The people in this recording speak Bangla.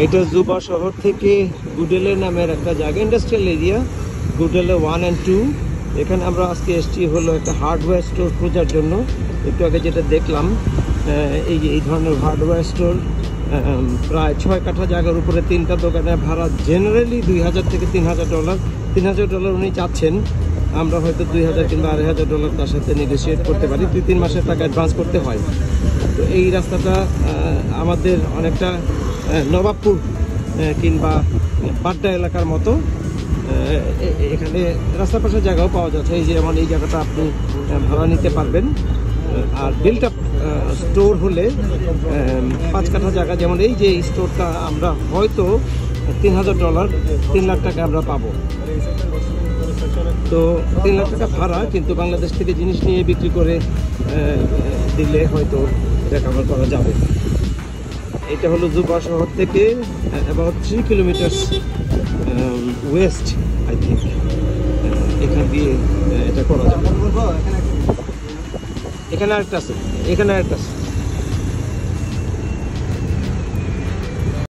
এটা জুবা শহর থেকে গুডেলে নামের একটা জায়গা, ইন্ডাস্ট্রিয়াল এরিয়া, গুডেলে 1 and 2। এখানে আমরা আজকে এসেছি হলো একটা হার্ডওয়্যার স্টোর খোঁজার জন্য। একটু আগে যেটা দেখলাম, এই ধরনের হার্ডওয়্যার স্টোর প্রায় 6 কাঠা জায়গার উপরে 3টা দোকানের ভাড়া জেনারেলি $2000 থেকে $3000। $3000 উনি চাচ্ছেন, আমরা হয়তো $2000 কিংবা $2500 তার সাথে নেগোসিয়েট করতে পারি। 2-3 মাসের টাকা অ্যাডভান্স করতে হয়। তো এই রাস্তাটা আমাদের অনেকটা নবাবপুর কিংবা বাড্ডা এলাকার মতো। এখানে রাস্তার পাশে জায়গাও পাওয়া যাচ্ছে, এই যে যেমন এই জায়গাটা আপনি ভাড়া নিতে পারবেন। আর বিল্ট আপ স্টোর হলে 5 কাঠা জায়গা, যেমন এই যে স্টোরটা আমরা হয়তো $3000, 3 লাখ টাকা আমরা পাবো। তো 3 লাখ টাকা ভাড়া, কিন্তু বাংলাদেশ থেকে জিনিস নিয়ে বিক্রি করে দিলে হয়তো এটা কভার করা যাবে। এটা হলো জুবা শহর থেকে about 3 kilometre West, I think. এখান দিয়ে এটা করা যাবে। এখানে আরেকটা আছে, এখানে আরেকটা আছে।